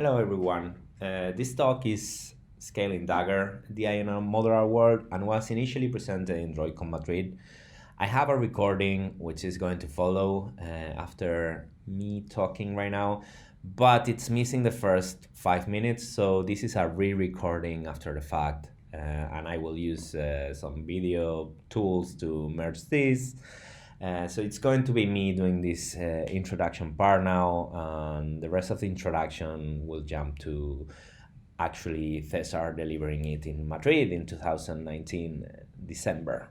Hello everyone. This talk is scaling Dagger, the INR modular world, and was initially presented in Droidcon Madrid. I have a recording which is going to follow after me talking right now, but it's missing the first 5 minutes, so this is a re-recording after the fact, and I will use some video tools to merge this. So it's going to be me doing this introduction part now, and the rest of the introduction will jump to actually Cesar delivering it in Madrid in 2019 December.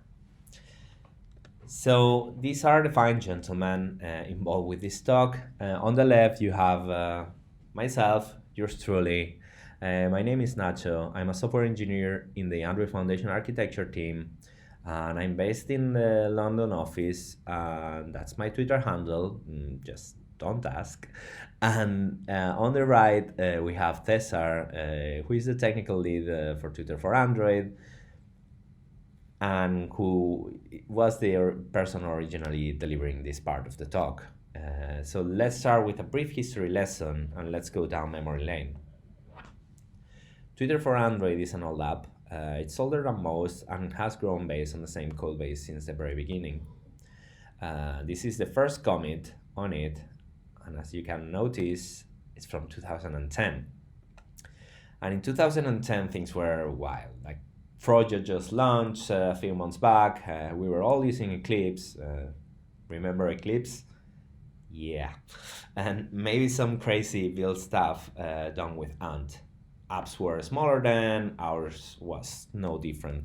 So these are the fine gentlemen involved with this talk. On the left you have myself, yours truly. My name is Nacho. I'm a software engineer in the Android Foundation architecture team. And I'm based in the London office, and that's my Twitter handle, just don't ask. And on the right, we have Cesar, who is the technical lead for Twitter for Android, and who was the person originally delivering this part of the talk. So let's start with a brief history lesson, and let's go down memory lane. Twitter for Android is an old app. It's older than most and has grown based on the same code base since the very beginning. This is the first commit on it, and as you can notice, it's from 2010. And in 2010, things were wild. Like, project just launched a few months back. We were all using Eclipse. Remember Eclipse? Yeah. And maybe some crazy build stuff done with Ant. Apps were smaller than, ours was no different.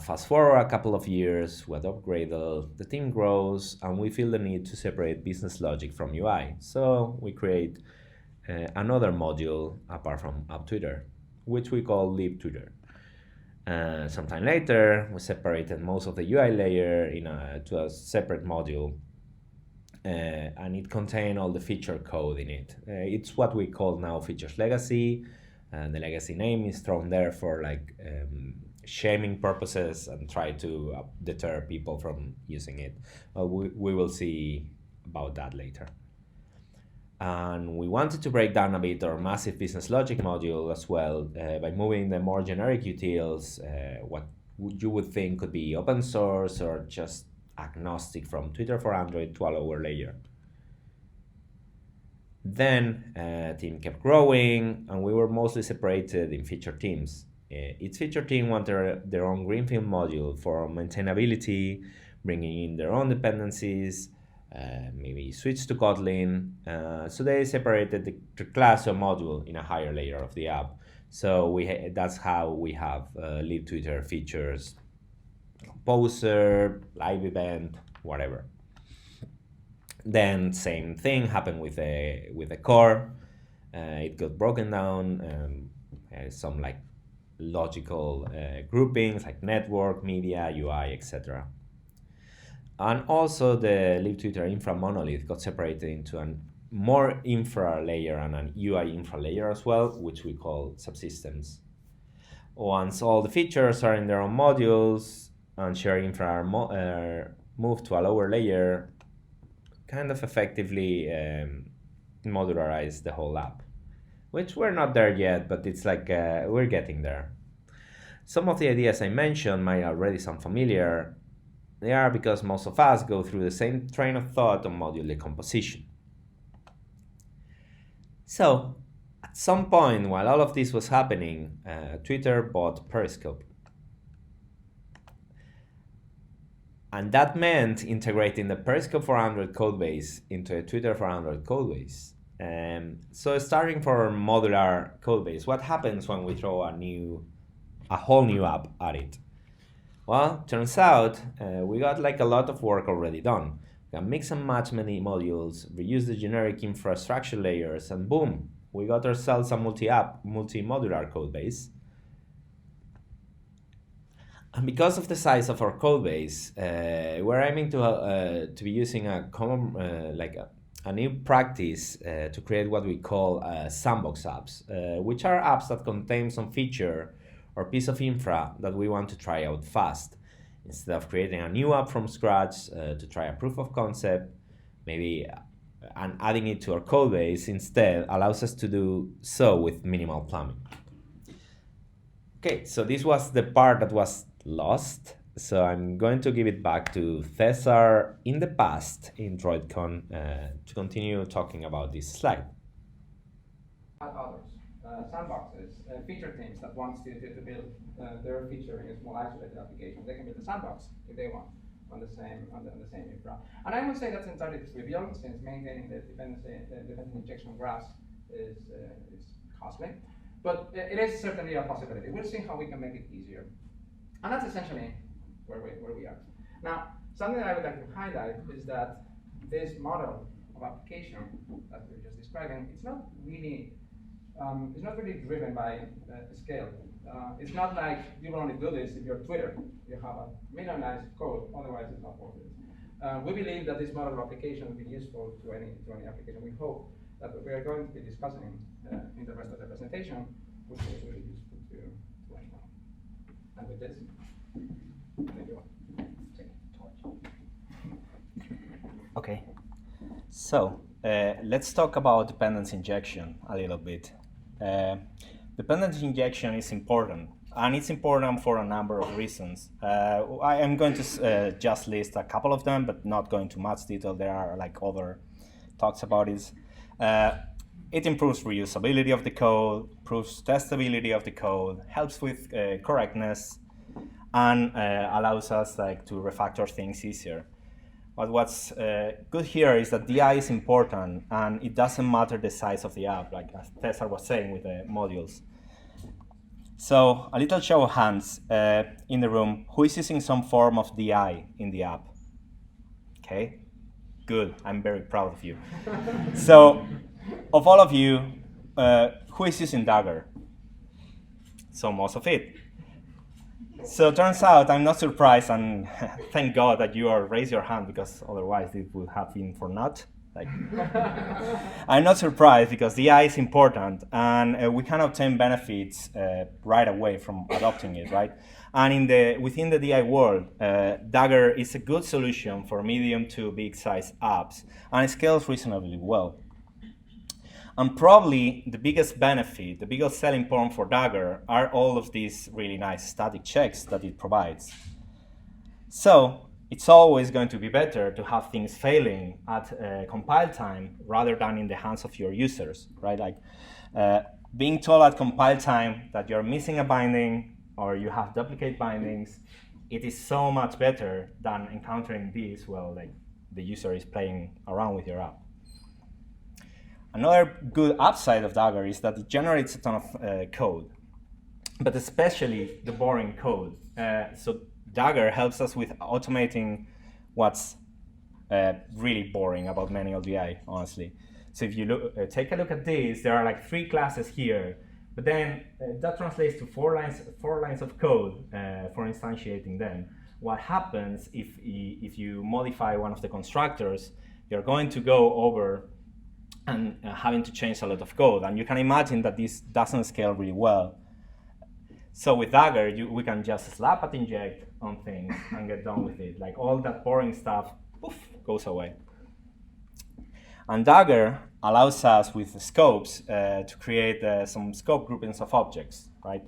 Fast forward a couple of years, we upgrade the team grows, and we feel the need to separate business logic from UI. So we create another module apart from App Twitter, which we call Live Twitter. Sometime later, we separated most of the UI layer to a separate module. And it contained all the feature code in it. It's what we call now features legacy, and the legacy name is thrown there for shaming purposes and try to deter people from using it. We will see about that later. And we wanted to break down a bit our massive business logic module as well by moving the more generic utils, what you would think could be open source or just agnostic from Twitter for Android to a lower layer. Then team kept growing, and we were mostly separated in feature teams. Each feature team wanted their own greenfield module for maintainability, bringing in their own dependencies, maybe switch to Kotlin. So they separated the class or module in a higher layer of the app. So that's how we have Live Twitter features, Composer, live event, whatever. Then same thing happened with the core. It got broken down. Some logical groupings like network, media, UI, etc. And also the Live Twitter infra monolith got separated into a more infra layer and an UI infra layer as well, which we call subsystems. Once all the features are in their own modules, and share infra move to a lower layer, kind of effectively modularize the whole app, which we're not there yet, but it's we're getting there. Some of the ideas I mentioned might already sound familiar. They are because most of us go through the same train of thought on module decomposition. So, at some point while all of this was happening, Twitter bought Periscope. And that meant integrating the Periscope for Android codebase into a Twitter for Android codebase. So starting for modular codebase, what happens when we throw a whole new app at it? Well, turns out we got a lot of work already done. We can mix and match many modules, reuse the generic infrastructure layers, and boom, we got ourselves a multi-app, multi-modular codebase. And because of the size of our code base, we're aiming to be using a common, a new practice to create what we call sandbox apps, which are apps that contain some feature or piece of infra that we want to try out fast. Instead of creating a new app from scratch to try a proof of concept, maybe and adding it to our code base instead allows us to do so with minimal plumbing. Okay, so this was the part that was lost. So I'm going to give it back to Cesar in the past in Droidcon to continue talking about this slide. Others, sandboxes, feature teams that want to build their feature in a small isolated application. They can build a sandbox if they want on the same infra. And I would say that's entirely trivial, since maintaining the dependency injection graphs is costly. But it is certainly a possibility. We'll see how we can make it easier. And that's essentially where we are. Now, something that I would like to highlight is that this model of application that we were just describing, it's not really driven by scale. It's not like you will only do this if you're Twitter. You have a million lines of code, otherwise it's not worth it. We believe that this model of application will be useful to any application. We hope that what we are going to be discussing in the rest of the presentation will be really useful to anyone. And with this, thank you. Okay, so let's talk about dependency injection a little bit. Dependency injection is important, and it's important for a number of reasons. I am going to just list a couple of them, but not going into much detail. There are like other talks about it. It improves reusability of the code, improves testability of the code, helps with correctness, and allows us like to refactor things easier. But what's good here is that DI is important, and it doesn't matter the size of the app, like as Cesar was saying with the modules. So a little show of hands in the room, who is using some form of DI in the app? Okay, good, I'm very proud of you. So of all of you, who is using Dagger? So most of it. So it turns out I'm not surprised, and thank God that you raised your hand, because otherwise it would have been for naught. Like, I'm not surprised because DI is important, and we can obtain benefits right away from adopting it, right? And within the DI world, Dagger is a good solution for medium to big size apps, and it scales reasonably well. And probably the biggest benefit, the biggest selling point for Dagger are all of these really nice static checks that it provides. So it's always going to be better to have things failing at compile time rather than in the hands of your users, right? Like being told at compile time that you're missing a binding or you have duplicate bindings, it is so much better than encountering this while like the user is playing around with your app. Another good upside of Dagger is that it generates a ton of code, but especially the boring code. So Dagger helps us with automating what's really boring about manual DI, honestly. So if you take a look at this, there are like 3 classes here, but then that translates to 4 lines of code for instantiating them. What happens if you modify one of the constructors, you're going to go over and having to change a lot of code. And you can imagine that this doesn't scale really well. So with Dagger, we can just slap at inject on things and get done with it. Like all that boring stuff, poof, goes away. And Dagger allows us with scopes to create some scope groupings of objects, right?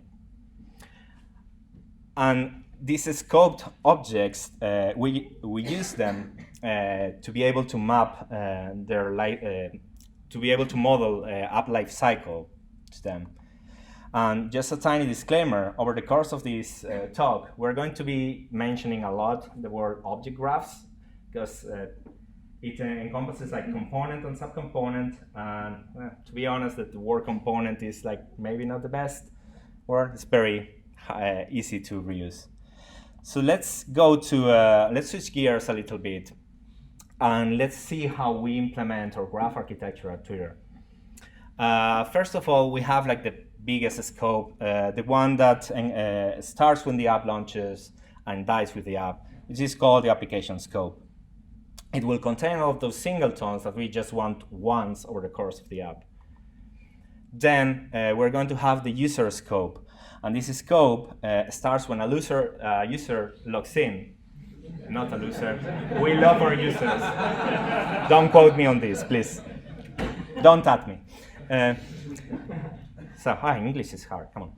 And these scoped objects, we use them to be able to map to be able to model app life cycle to them. And just a tiny disclaimer, over the course of this talk, we're going to be mentioning a lot the word object graphs, because it encompasses like component and subcomponent, and to be honest, that the word component is like maybe not the best word. It's very easy to reuse. So let's go to, let's switch gears a little bit, and let's see how we implement our graph architecture at Twitter. First of all, we have like the biggest scope, the one that starts when the app launches and dies with the app, which is called the application scope. It will contain all of those singletons that we just want once over the course of the app. Then we're going to have the user scope. And this scope starts when a user logs in. not a loser. We love our users. Don't quote me on this, please. Don't at me. English is hard, come on.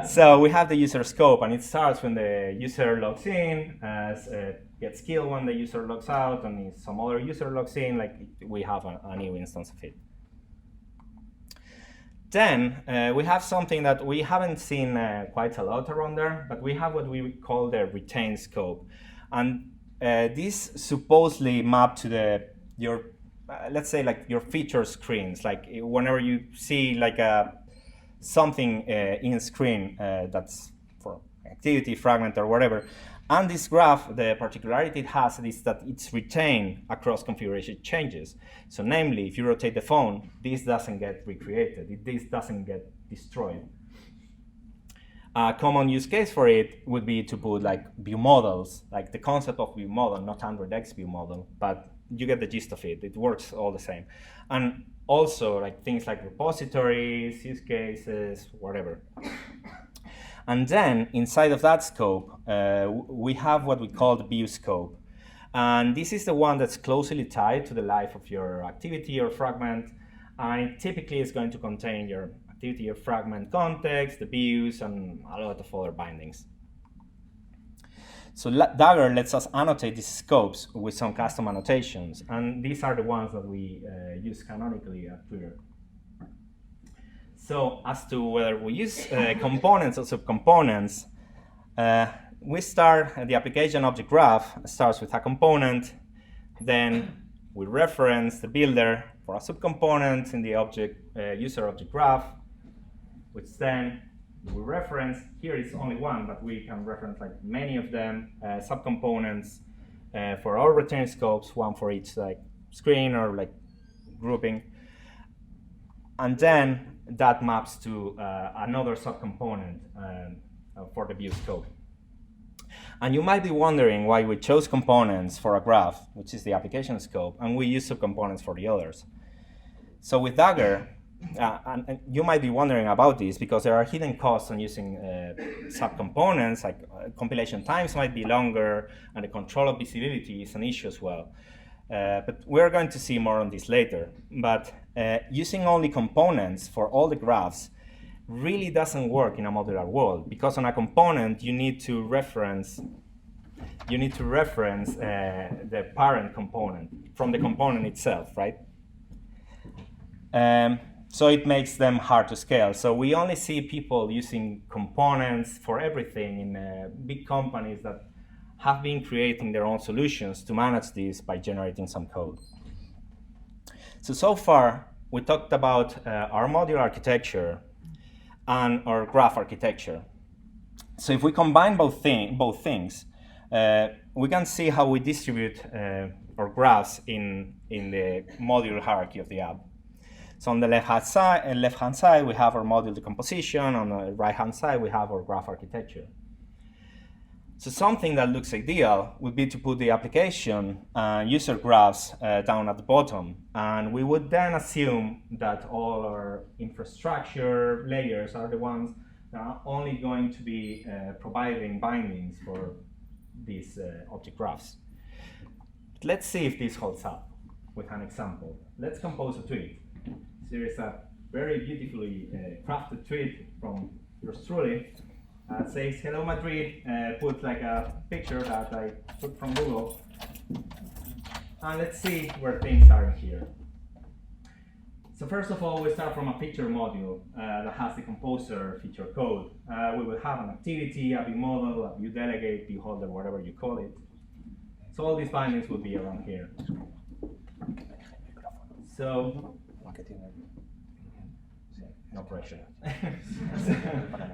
So we have the user scope, and it starts when the user logs in, gets killed when the user logs out, and if some other user logs in, like we have a new instance of it. Then we have something that we haven't seen quite a lot around there, but we have what we call the retain scope. And this supposedly map to your let's say like your feature screens, like whenever you see like something in screen that's for activity, fragment, or whatever. And this graph, the particularity it has is that it's retained across configuration changes. So namely, if you rotate the phone, this doesn't get recreated. This doesn't get destroyed. A common use case for it would be to put like view models, like the concept of view model, not AndroidX view model, but you get the gist of it. It works all the same. And also like things like repositories, use cases, whatever. And then inside of that scope, we have what we call the view scope. And this is the one that's closely tied to the life of your activity or fragment. And it typically is going to contain your activity or fragment context, the views, and a lot of other bindings. So Dagger lets us annotate these scopes with some custom annotations. And these are the ones that we use canonically at Twitter. So as to whether we use components or subcomponents, we start, the application object graph starts with a component, then we reference the builder for a subcomponent in the object user object graph, which then we reference, here is only one, but we can reference like many of them, subcomponents for all retain scopes, one for each like screen or like grouping. And then that maps to another subcomponent for the view scope. And you might be wondering why we chose components for a graph, which is the application scope, and we use subcomponents for the others. So with Dagger, and you might be wondering about this because there are hidden costs on using subcomponents, like compilation times might be longer, and the control of visibility is an issue as well. But we're going to see more on this later. But using only components for all the graphs really doesn't work in a modular world, because on a component you need to reference the parent component from the component itself, right? So it makes them hard to scale. So we only see people using components for everything in big companies that have been creating their own solutions to manage this by generating some code. So far, we talked about our modular architecture and our graph architecture. So if we combine both things, we can see how we distribute our graphs in the module hierarchy of the app. So on the left-hand side, we have our module decomposition. On the right-hand side, we have our graph architecture. So something that looks ideal would be to put the application user graphs down at the bottom. And we would then assume that all our infrastructure layers are the ones that are only going to be providing bindings for these object graphs. But let's see if this holds up with an example. Let's compose a tweet. So there is a very beautifully crafted tweet from yours truly. Says, hello Madrid, put like a picture that I took from Google. And let's see where things are in here. So first of all, we start from a feature module that has the composer feature code. We will have an activity, a view model, a view delegate, view holder, whatever you call it. So all these bindings will be around here. So, no pressure.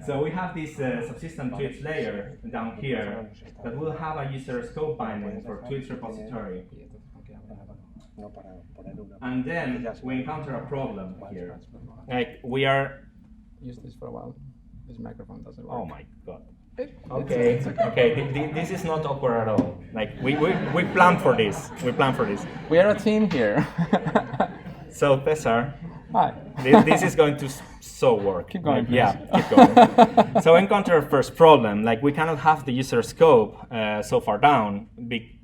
So we have this subsystem tweets layer down here that will have a user scope binding for tweets repository. And then we encounter a problem here. Like we are. Use this for a while. This microphone doesn't work. Oh my god. Okay. Okay. This is not awkward at all. Like we planned for this. We planned for this. We are a team here. So Cesar. Hi. This is going to so work. Keep going, Yeah, please. keep going. So encounter first problem, like we cannot have the user scope so far down,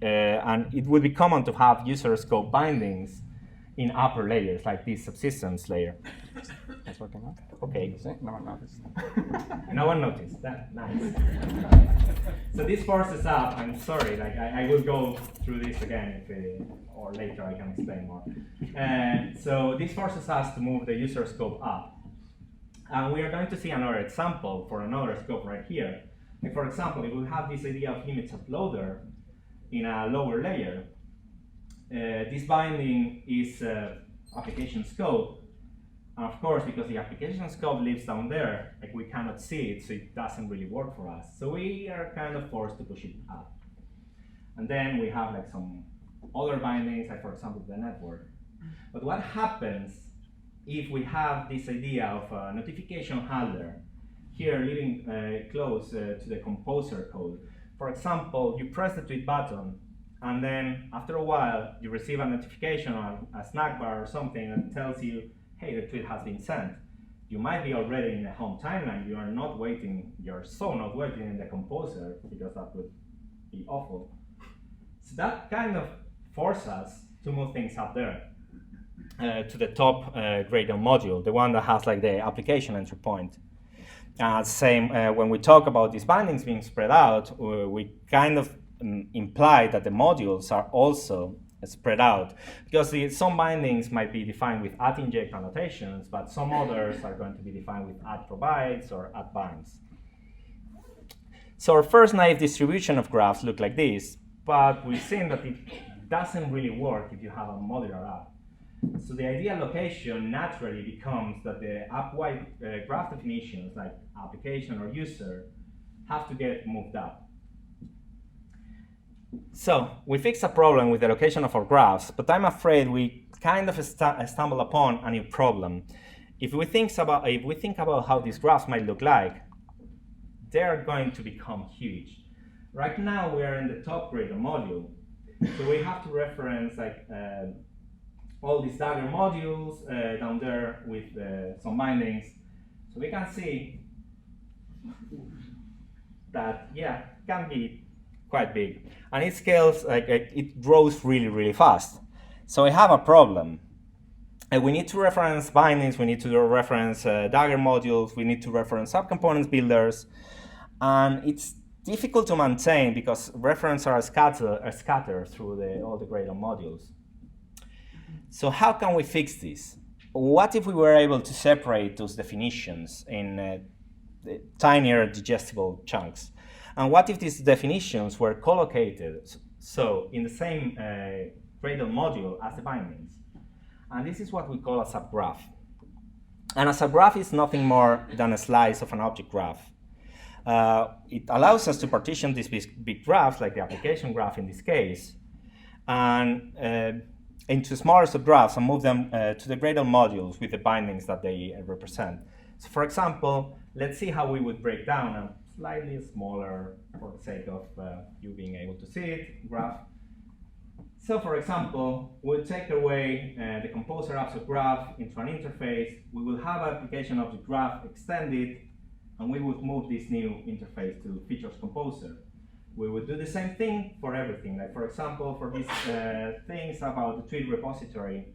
and it would be common to have user scope bindings in upper layers, like this subsystems layer. That's working out. Okay. See? No one noticed. No one noticed that. Nice. So this forces up. I'm sorry. Like I will go through this again or later I can explain more. So this forces us to move the user scope up, and we are going to see another example for another scope right here. Like for example, if we have this idea of image uploader in a lower layer, this binding is application scope. And of course, because the application scope lives down there, like we cannot see it, so it doesn't really work for us. So we are kind of forced to push it up. And then we have like some other bindings, like for example, the network. But what happens if we have this idea of a notification handler here living close to the composer code? For example, you press the tweet button, and then after a while, you receive a notification on a snack bar or something that tells you, hey, the tweet has been sent. You might be already in the home timeline. You are not waiting, you're so not waiting in the composer, because that would be awful. So that kind of forces us to move things up there to the top Gradle module, the one that has like the application entry point. Same when we talk about these bindings being spread out, we kind of imply that the modules are also spread out, because some bindings might be defined with @inject annotations, but some others are going to be defined with @provides or @binds. So our first naive distribution of graphs look like this, but we've seen that it doesn't really work if you have a modular app. So the ideal location naturally becomes that the app-wide graph definitions, like application or user, have to get moved up. So we fixed a problem with the location of our graphs, but I'm afraid we kind of stumble upon a new problem. If we think about how these graphs might look like, they're going to become huge. Right now we are in the top Gradle module, so we have to reference like all these Dagger modules down there with some bindings. So we can see that, yeah, it can be quite big. And it scales, like it grows really, really fast. So we have a problem. And we need to reference bindings, we need to reference Dagger modules, we need to reference subcomponents builders. And it's difficult to maintain because references are scattered through all the Gradle modules. So how can we fix this? What if we were able to separate those definitions in tinier digestible chunks? And what if these definitions were collocated so in the same Gradle module as the bindings? And this is what we call a subgraph. And a subgraph is nothing more than a slice of an object graph. It allows us to partition these big graphs, like the application graph in this case, and into smaller subgraphs and move them to the Gradle modules with the bindings that they represent. So for example, let's see how we would break down a slightly smaller, for the sake of you being able to see it, graph. So for example, we'll take away the composer object graph into an interface. We will have application object graph extended, and we would move this new interface to features composer. We would do the same thing for everything. Like for example, for these things about the tweet repository,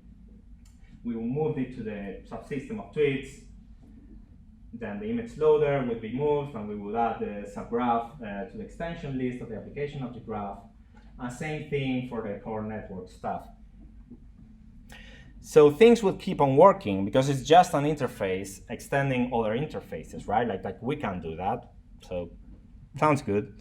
we will move it to the subsystem of tweets. Then the image loader would be moved, and we would add the subgraph to the extension list of the application object graph. And same thing for the core network stuff. So things will keep on working because it's just an interface extending other interfaces, right? Like we can do that. So sounds good.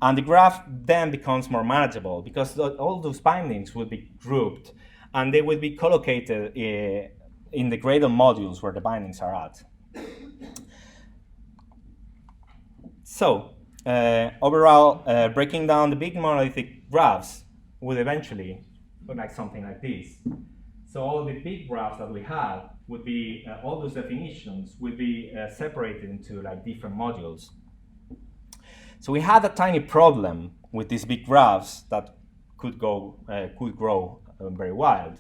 And the graph then becomes more manageable because all those bindings will be grouped and they will be collocated in the Gradle modules where the bindings are at. So overall, breaking down the big monolithic graphs would eventually look like something like this. So all the big graphs that we have would be, all those definitions would be separated into like different modules. So we had a tiny problem with these big graphs that could grow very wild.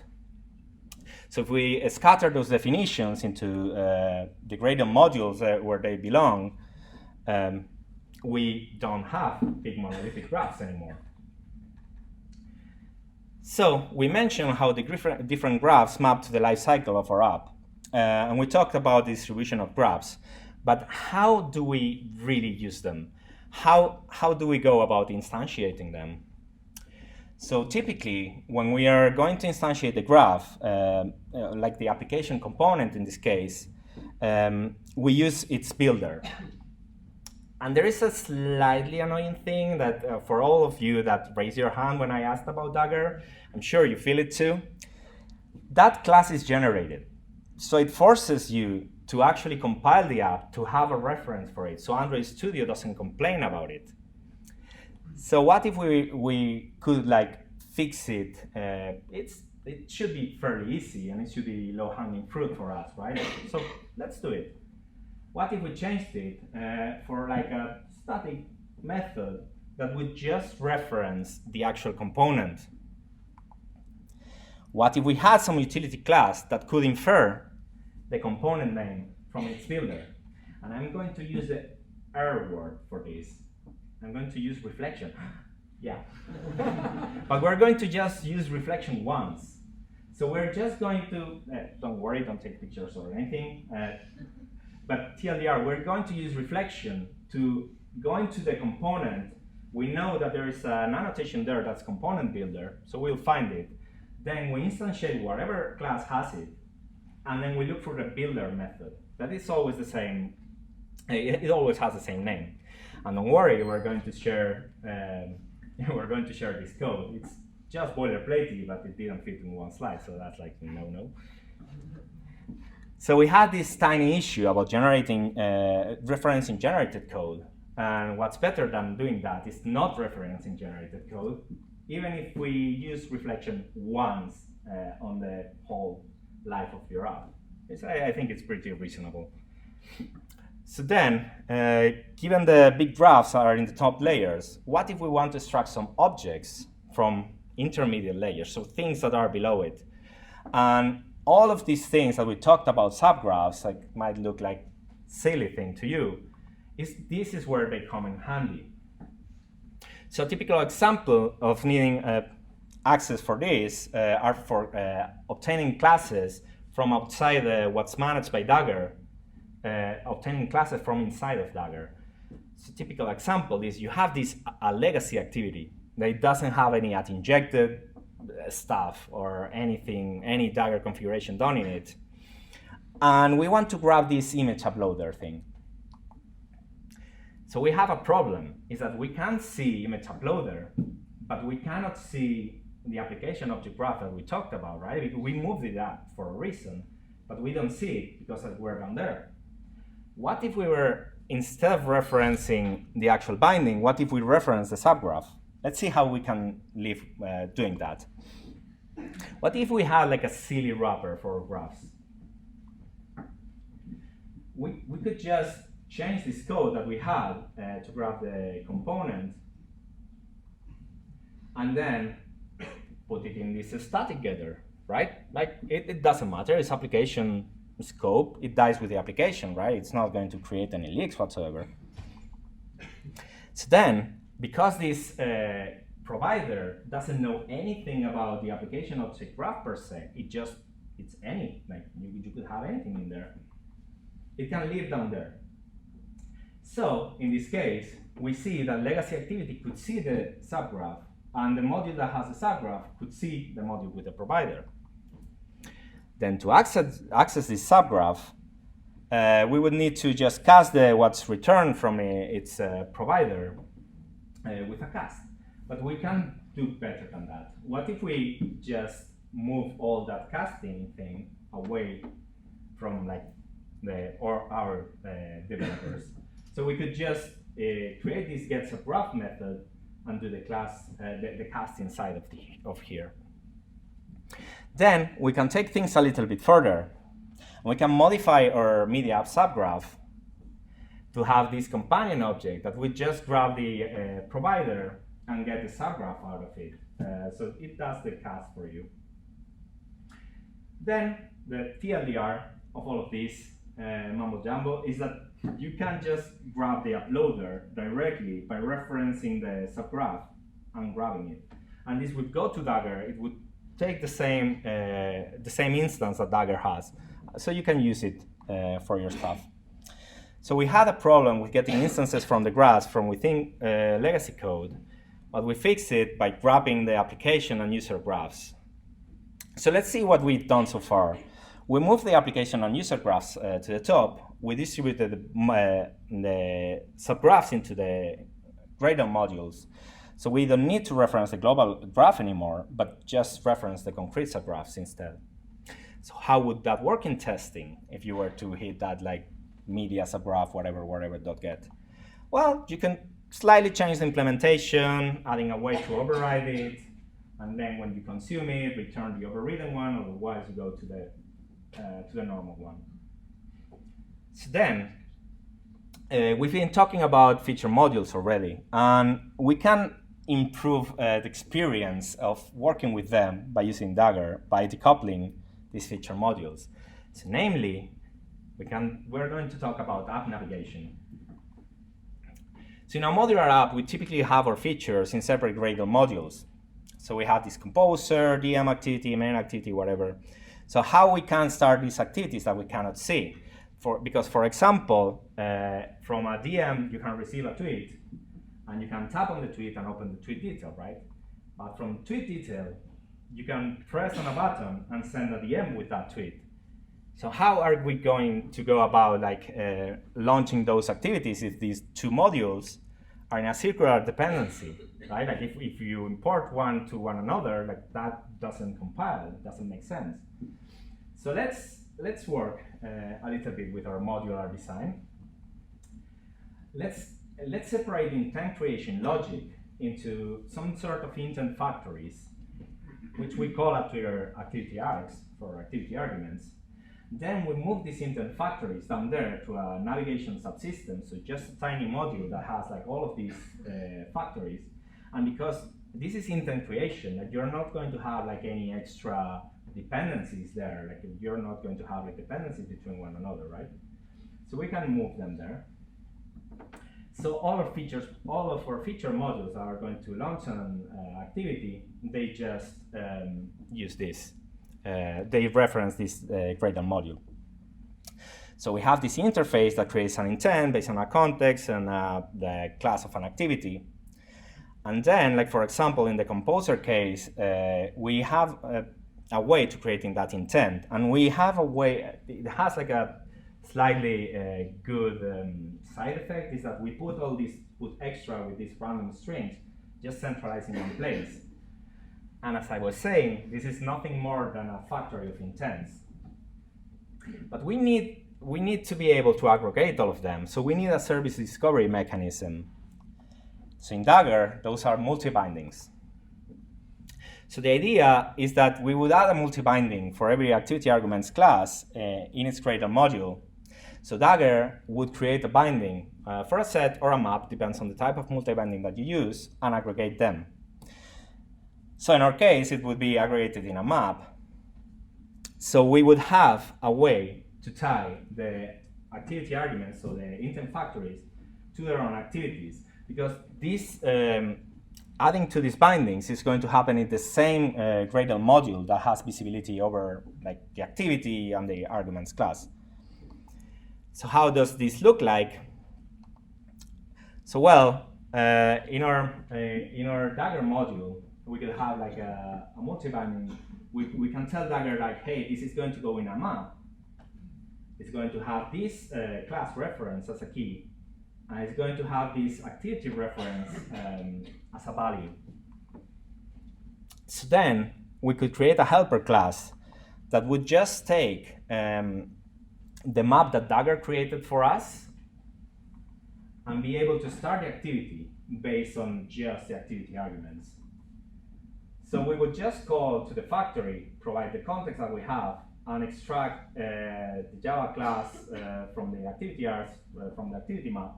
So if we scatter those definitions into the gradient modules where they belong, we don't have big monolithic graphs anymore. So we mentioned how the different graphs map to the life cycle of our app. And we talked about the distribution of graphs. But how do we really use them? How do we go about instantiating them? So typically, when we are going to instantiate the graph, like the application component in this case, we use its builder. And there is a slightly annoying thing that for all of you that raised your hand when I asked about Dagger, I'm sure you feel it too. That class is generated. So it forces you to actually compile the app to have a reference for it, so Android Studio doesn't complain about it. So what if we could like fix it? It should be fairly easy, and it should be low-hanging fruit for us, right? So let's do it. What if we changed it for like a static method that would just reference the actual component? What if we had some utility class that could infer the component name from its builder? And I'm going to use the R word for this. I'm going to use reflection. Yeah. But we're going to just use reflection once. So we're just going to, don't worry, don't take pictures or anything. But TLDR, we're going to use reflection to go into the component. We know that there is an annotation there that's component builder, so we'll find it. Then we instantiate whatever class has it, and then we look for the builder method. That is always the same. It always has the same name. And don't worry, we're going to share this code. It's just boilerplatey, but it didn't fit in one slide, so that's like no. So we had this tiny issue about generating, referencing generated code. And what's better than doing that is not referencing generated code, even if we use reflection once on the whole life of your app. I think it's pretty reasonable. So then, given the big graphs are in the top layers, what if we want to extract some objects from intermediate layers, so things that are below it? And all of these things that we talked about, subgraphs, like might look like silly thing to you, this is where they come in handy. So a typical example of needing access for this are for obtaining classes from outside what's managed by Dagger, obtaining classes from inside of Dagger. So typical example is you have this legacy activity that doesn't have any injected stuff or anything, any Dagger configuration done in it. And we want to grab this image uploader thing. So we have a problem, is that we can see image uploader, but we cannot see the application object graph that we talked about, right? Because we moved it up for a reason, but we don't see it because we're down there. What if we were, instead of referencing the actual binding, what if we reference the subgraph? Let's see how we can live doing that. What if we had like a silly wrapper for graphs? We could just change this code that we had to grab the component and then put it in this static getter, right? Like it doesn't matter, it's application scope, it dies with the application, right? It's not going to create any leaks whatsoever. So then, because this provider doesn't know anything about the application object graph per se, it's any, like you could have anything in there. It can live down there. So in this case, we see that legacy activity could see the subgraph, and the module that has the subgraph could see the module with the provider. Then to access this subgraph, we would need to just cast what's returned from its provider with a cast. But we can do better than that. What if we just move all that casting thing away from like our developers? So we could just create this getSubgraph method and do the cast inside of here. Then we can take things a little bit further. We can modify our media app subgraph to have this companion object that we just grab the provider and get the subgraph out of it. So it does the cast for you. Then the TLDR of all of this mumbo jumbo is that you can just grab the uploader directly by referencing the subgraph and grabbing it. And this would go to Dagger. It would take the same instance that Dagger has, so you can use it for your stuff. So we had a problem with getting instances from the graphs from within legacy code, but we fixed it by grabbing the application and user graphs. So let's see what we've done so far. We moved the application and user graphs to the top. We distributed the subgraphs into the Gradle modules. So we don't need to reference the global graph anymore, but just reference the concrete subgraphs instead. So how would that work in testing if you were to hit that like media subgraph, whatever.get? Well, you can slightly change the implementation, adding a way to override it, and then when you consume it, return the overridden one, otherwise you go to the normal one. So then, we've been talking about feature modules already, and we can improve the experience of working with them by using Dagger, by decoupling these feature modules. So namely, we're going to talk about app navigation. So in a modular app, we typically have our features in separate Gradle modules. So we have this composer, DM activity, main activity, whatever. So how we can start these activities that we cannot see? Because for example, from a DM, you can receive a tweet, and you can tap on the tweet and open the tweet detail, right? But from tweet detail, you can press on a button and send a DM with that tweet. So how are we going to go about launching those activities if these two modules are in a circular dependency, right? Like if you import one to one another, like that doesn't compile, it doesn't make sense. So let's work a little bit with our modular design. Let's separate intent creation logic into some sort of intent factories, which we call at Twitter activity args for activity arguments. Then we move these intent factories down there to a navigation subsystem, so just a tiny module that has like all of these factories. And because this is intent creation, like you're not going to have like any extra dependencies there, like you're not going to have like dependencies between one another, right? So we can move them there. So all of our feature modules that are going to launch an activity, they just use this. They reference this Gradle module. So we have this interface that creates an intent based on a context and the class of an activity. And then, like for example, in the composer case, we have a way to creating that intent. And we have a way, it has like a slightly good side effect, is that we put extra with these random strings, just centralizing in place. And as I was saying, this is nothing more than a factory of intents. But we need to be able to aggregate all of them. So we need a service discovery mechanism. So in Dagger, those are multi-bindings. So the idea is that we would add a multi-binding for every activity arguments class in its Gradle module. So Dagger would create a binding for a set or a map, depends on the type of multi-binding that you use, and aggregate them. So in our case, it would be aggregated in a map. So we would have a way to tie the activity arguments, so the intent factories, to their own activities. Because this adding to these bindings is going to happen in the same Gradle module that has visibility over like the activity and the arguments class. So how does this look like? So well, in our Dagger module, we could have like a multi-binding. We can tell Dagger like, hey, this is going to go in a map. It's going to have this class reference as a key, and it's going to have this activity reference as a value. So then we could create a helper class that would just take the map that Dagger created for us and be able to start the activity based on just the activity arguments. So we would just call to the factory, provide the context that we have, and extract the Java class from the activity args, from the activity map.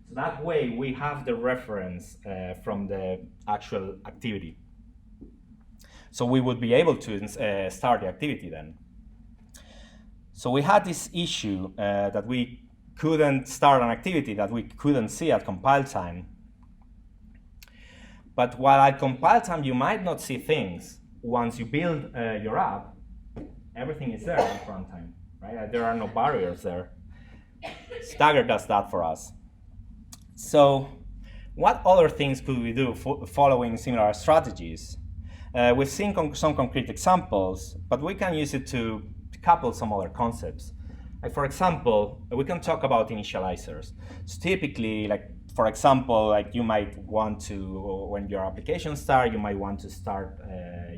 So that way we have the reference from the actual activity. So we would be able to start the activity then. So we had this issue that we couldn't start an activity that we couldn't see at compile time. But while at compile time, you might not see things. Once you build your app, everything is there at runtime, right? There are no barriers there. Dagger does that for us. So what other things could we do following similar strategies? We've seen some concrete examples, but we can use it to couple some other concepts. Like for example, we can talk about initializers. So typically, like for example, like you might want to, when your application starts, you might want to start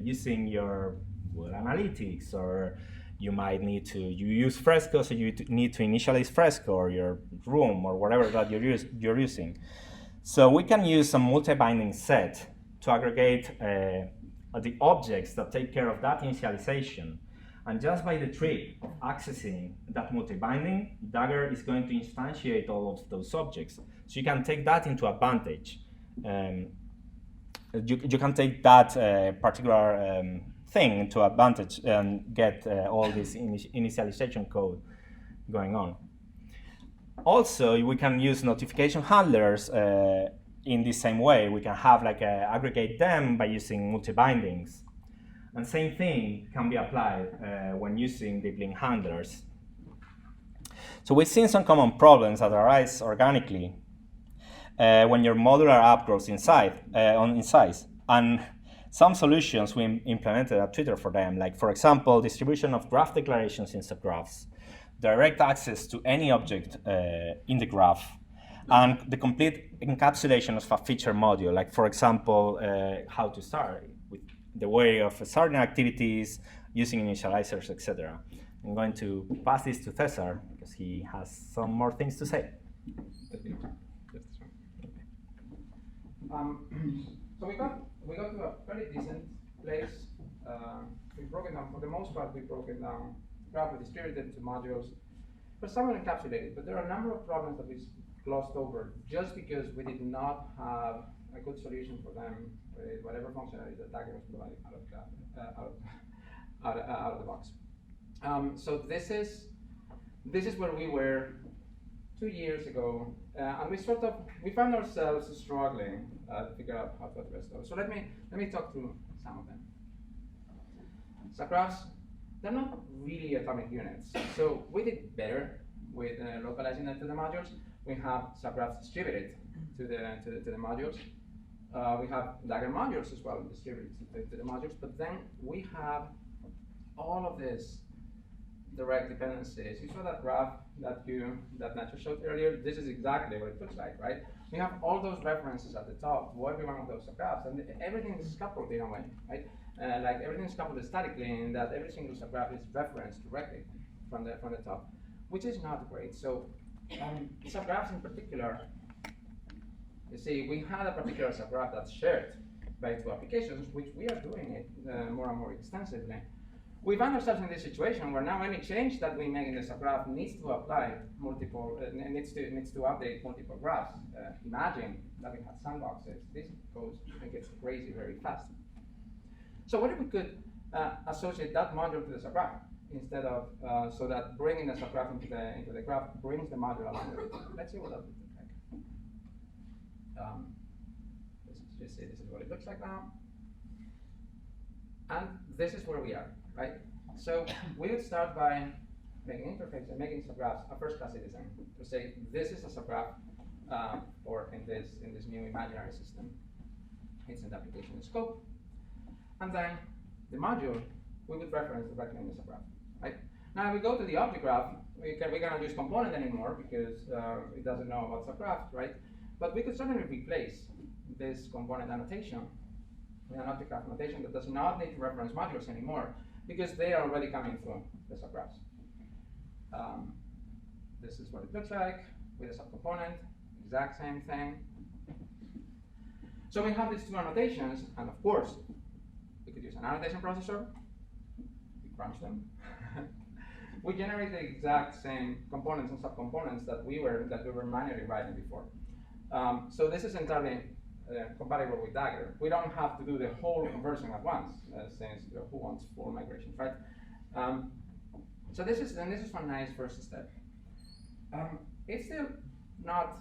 using your Google Analytics, or you might need to, you use Fresco, so you need to initialize Fresco or your room or whatever that you're using. So we can use a multi-binding set to aggregate the objects that take care of that initialization. And just by the trick of accessing that multi-binding, Dagger is going to instantiate all of those objects. So you can take that into advantage. You can take that particular thing into advantage and get all this initialization code going on. Also, we can use notification handlers in the same way. We can have like aggregate them by using multi-bindings. And same thing can be applied when using deep link handlers. So we've seen some common problems that arise organically when your modular app grows in size. And some solutions we implemented at Twitter for them, like for example, distribution of graph declarations in subgraphs, direct access to any object in the graph, and the complete encapsulation of a feature module, like for example, how to start, with the way of starting activities, using initializers, etc. I'm going to pass this to Cesar because he has some more things to say. So we got to a very decent place. We broke it down, for the most part, we broke it down, graph we distributed into modules, but some are encapsulated. But there are a number of problems that we glossed over just because we did not have a good solution for them with whatever functionality that Dagger was providing out of the box. So this is where we were 2 years ago, and we found ourselves struggling to figure out how to address those. So let me talk through some of them. Subgraphs, they're not really atomic units. So we did better with localizing them to the modules. We have subgraphs distributed to the modules. We have Dagger modules as well distributed to the modules, but then we have all of this direct dependencies. You saw that graph that Nacho showed earlier. This is exactly what it looks like, right? We have all those references at the top to every one of those subgraphs, and everything is coupled in a way, right? Like everything is coupled statically, in that every single subgraph is referenced directly from the top, which is not great. So subgraphs in particular, you see, we had a particular subgraph that's shared by two applications, which we are doing it more and more extensively. We find ourselves in this situation where now any change that we make in the subgraph needs to apply multiple, needs to update multiple graphs. Imagine that we had sandboxes. This goes and gets crazy very fast. So what if we could associate that module to the subgraph instead of so that bringing the subgraph into the graph brings the module along with it? Let's see what that looks like. Let's just say this is what it looks like now, and this is where we are. Right? So we would start by making interfaces and making subgraphs a first-class citizen to say this is a subgraph or in this new imaginary system. It's an application scope, and then the module we would reference directly in the subgraph. Right? Now we go to the object graph. We cannot use component anymore because it doesn't know about subgraphs, right? But we could certainly replace this component annotation with an object graph annotation that does not need to reference modules anymore, because they are already coming through the subgraphs. This is what it looks like with a subcomponent, exact same thing. So we have these two annotations, and of course, we could use an annotation processor. We crunch them. We generate the exact same components and subcomponents that we were manually writing before. So this is entirely compatible with Dagger. We don't have to do the whole conversion at once, since who wants full migrations, right? So this is one nice first step. It's still not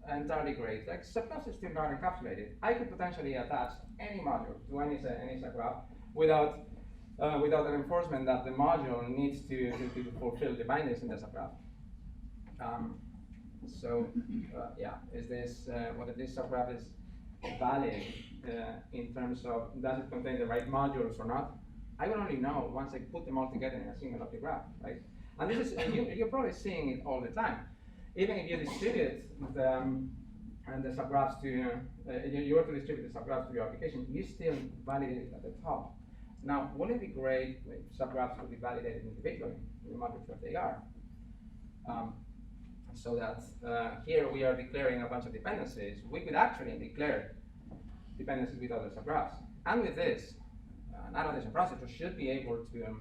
entirely great. Like subclass is still not encapsulated. I could potentially attach any module to any subgraph without an enforcement that the module needs to fulfill the bindings in the subgraph. Yeah, is this whether this subgraph is valid in terms of does it contain the right modules or not? I will only know once I put them all together in a single object graph, right? And this is you're probably seeing it all the time. Even if you distribute the subgraphs to you were to distribute the subgraphs to your application, you still validate it at the top. Now, wouldn't it be great if subgraphs could be validated individually in the modules where they are? So that here we are declaring a bunch of dependencies. We could actually declare dependencies with other subgraphs. And with this, an annotation processor should be able to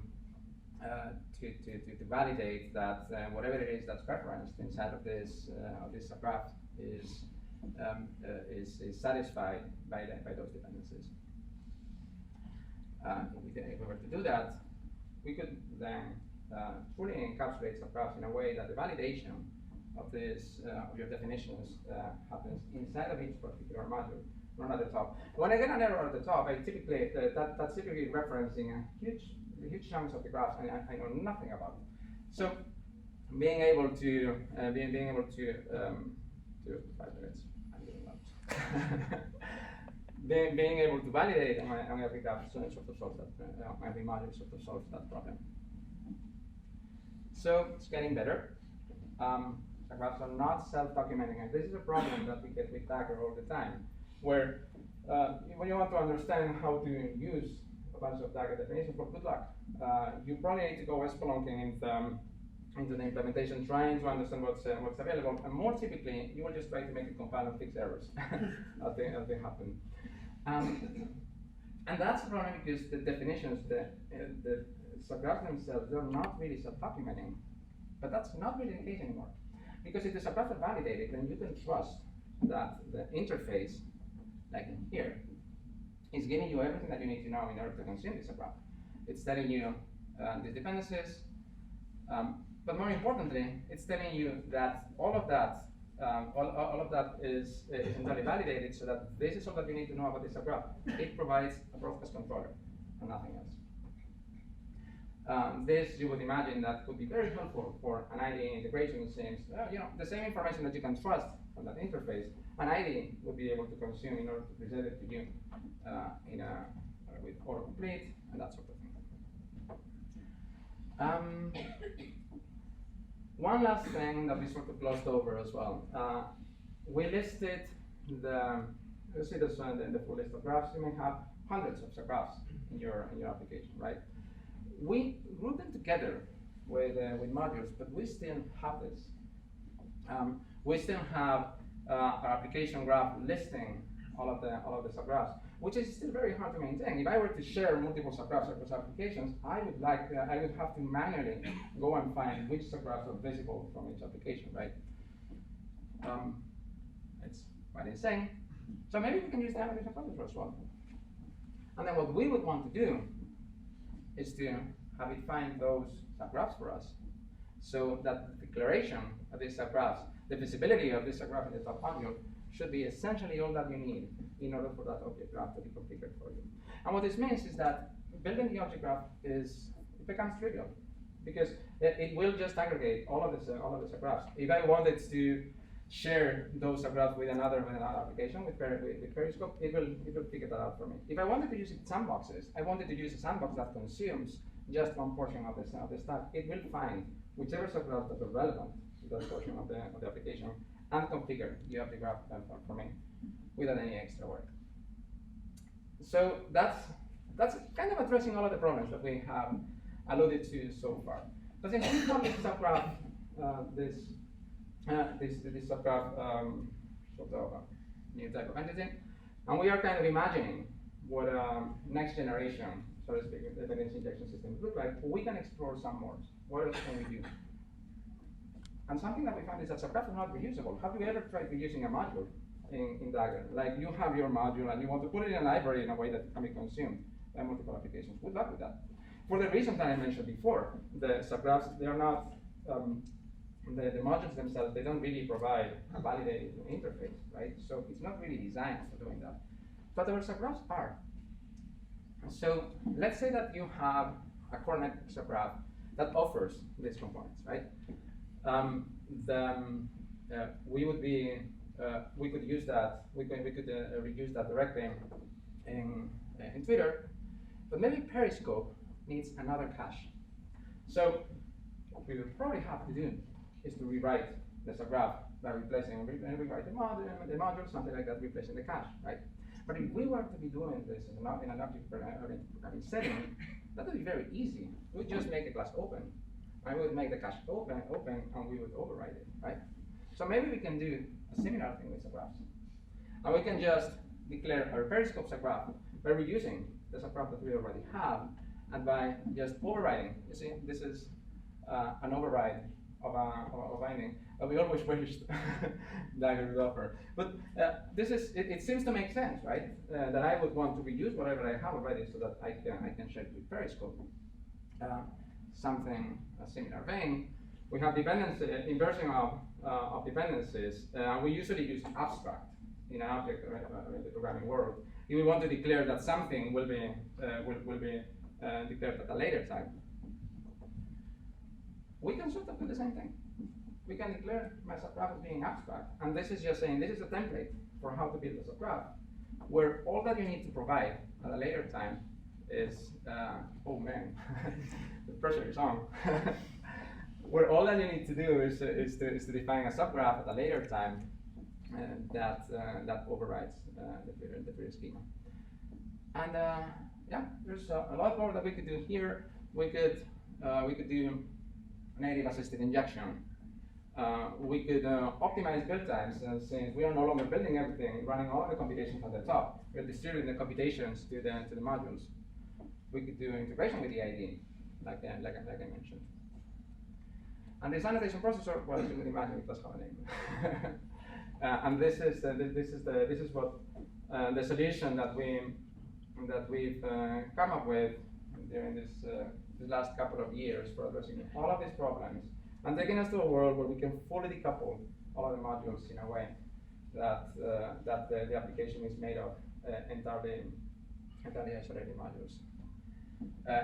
validate that whatever it is that's preferenced inside of this subgraph is satisfied by those dependencies. If we were to do that, we could then fully encapsulate subgraphs in a way that the validation of this of your definitions happens inside of each particular module, not at the top. When I get an error at the top, I typically that's typically referencing huge chunks of the graphs, and I know nothing about it. So being able to 5 minutes, I'm doing that. being able to validate on every graph sort of solves that every module sort of solves that problem. So it's getting better. The graphs are not self-documenting, and this is a problem that we get with Dagger all the time, where when you want to understand how to use a bunch of Dagger definitions, well, good luck. You probably need to go spelunking into the implementation, trying to understand what's available, and more typically, you will just try to make it compile and fix errors as they happen. And that's the problem because the definitions, the subgraphs themselves, they're not really self-documenting. But that's not really the case anymore. Because if the subgraphs are validated, then you can trust that the interface, like in here, is giving you everything that you need to know in order to consume this subgraph. It's telling you the dependencies, but more importantly, it's telling you that all of that is entirely validated, so that this is all that you need to know about the subgraph. It provides a broadcast controller and nothing else. This, you would imagine, that could be very helpful for an IDE integration. Since the same information that you can trust from that interface, an IDE would be able to consume in order to present it to you with autocomplete and that sort of thing. One last thing that we sort of glossed over as well. We listed you see this the full list of graphs. You may have hundreds of subgraphs in your application, right? We group them together with modules, but we still have this. We still have our application graph listing all of the subgraphs, which is still very hard to maintain. If I were to share multiple subgraphs across applications, I would have to manually go and find which subgraphs are visible from each application, right? It's quite insane. So maybe we can use the annotation processor as well. And then what we would want to do is to have it find those subgraphs for us, so that the declaration of these subgraphs, the visibility of this subgraph in the top module, should be essentially all that you need in order for that object graph to be configured for you. And what this means is that building the object graph becomes trivial, because it will just aggregate all of the subgraphs. If I wanted to share those subgraphs with another application with Periscope, it will figure that out for me. If I wanted to use it sandboxes, I wanted to use a sandbox that consumes just one portion of the stack, it will find whichever subgraphs that are relevant to that portion of the application and configure the object graph for me without any extra work. So that's kind of addressing all of the problems that we have alluded to so far. But since we call this subgraph this subgraph sort of a new type of entity, and we are kind of imagining what next generation, so to speak, dependency injection system would look like, we can explore some more. What else can we do? And something that we found is that subgraphs are not reusable. Have you ever tried reusing a module in Dagger? Like you have your module and you want to put it in a library in a way that can be consumed by multiple applications. Good luck with that. For the reasons that I mentioned before, the subgraphs, they are not, the modules themselves, they don't really provide a validated interface, right? So it's not really designed for doing that. But our subgraphs are. So let's say that you have a core network subgraph that offers these components, right? We could use that. We could reuse that directly in Twitter, but maybe Periscope needs another cache. So what we would probably have to do is to rewrite the subgraph by replacing and rewrite the module, something like that, replacing the cache, right? But if we were to be doing this in an object programming setting, that would be very easy. We would just make the class open. I would make the cache open, and we would override it, right? So maybe we can do a similar thing with subgraphs. And we can just declare our Periscope subgraph by reusing the subgraph that we already have, and by just overriding. You see, this is an override of a binding that we always wished Dagger would offer. But it seems to make sense, right? That I would want to reuse whatever I have already so that I can share it with Periscope. Something a similar vein. We have inversion of dependencies. We usually use abstract in an object in the programming world. If we want to declare that something will be declared at a later time, we can sort of do the same thing. We can declare my subgraph as being abstract, and this is just saying this is a template for how to build a subgraph, where all that you need to provide at a later time is, oh man, the pressure is on. Where all that you need to do is to define a subgraph at a later time that overrides the Twitter schema. And yeah, there's a lot more that we could do here. We could do native assisted injection. We could optimize build times, since we are no longer building everything, running all the computations at the top. We're distributing the computations to the modules. We could do integration with the ID, like I mentioned. And this annotation processor, well, as you can imagine, it does have a name. And this is what the solution that we've come up with during this last couple of years for addressing all of these problems, and taking us to a world where we can fully decouple all of the modules in a way that the application is made of entirely isolated modules.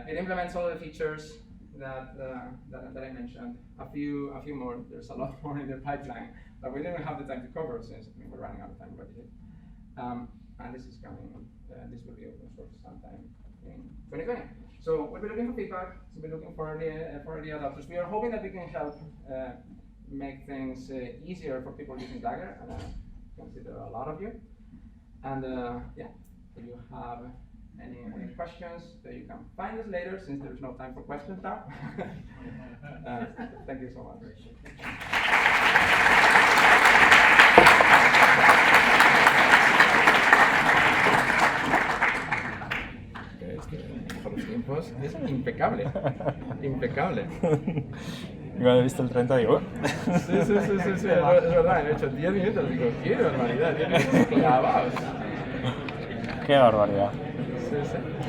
It implements all the features that I mentioned. A few more. There's a lot more in the pipeline that we didn't have the time to cover since we're running out of time already. And this is coming. This will be open source sometime in 2020. So we'll be looking for feedback. So we'll be looking for early adopters. We are hoping that we can help make things easier for people using Dagger, and I consider a lot of you. And yeah, if you have any questions, you can find us later, since there's no time for questions now. Thank you so much. Por los tiempos es impecable. Impecable. Yo cuando he visto el 30 digo... Sí, es verdad, he hecho 10 minutos, digo, qué barbaridad, 10 minutos clavados. Qué barbaridad. Sí.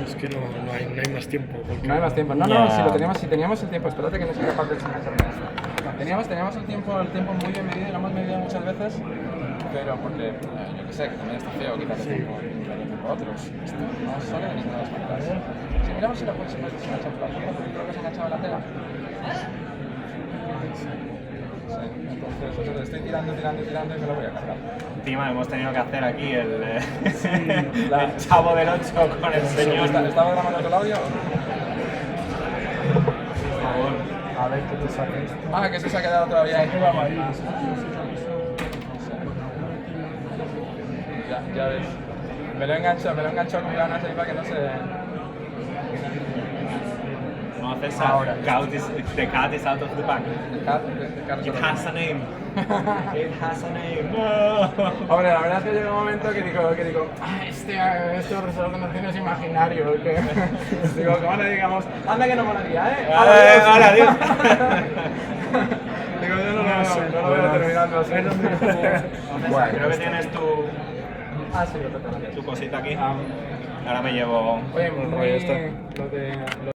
Es que no hay más tiempo. No hay más tiempo. No, si teníamos el tiempo, espérate que no soy capaz de enseñarme esto. Teníamos el tiempo muy bien medido, lo hemos medido muchas veces, pero porque, yo qué sé, que también está feo quitarle tiempo a otros. Esto no sale de ninguna de las maneras. Si miramos si la próxima se engancha por la tela, porque creo que se enganchaba la tela. Sí, entonces estoy tirando y me lo voy a cargar. Encima hemos tenido que hacer aquí el chavo del 8 con el señor. ¿Estaba grabando el audio? Por favor, a ver qué te saques. Ah, que se ha quedado todavía ahí. Ya ves. Me lo he enganchado con ganas ahí para que no se... No, César, the cat is out of the bag. It has a name. It has a name. No. Hombre, la verdad es que llega un momento que digo, este resolver condiciones imaginario. Digo, que bueno, digamos, anda que no molaría, ¿eh? Ahora, Dios. Digo, yo no lo veo terminando así. Bueno, creo que tienes Sí, tu cosita aquí. Ahora me llevo... Oye, lo de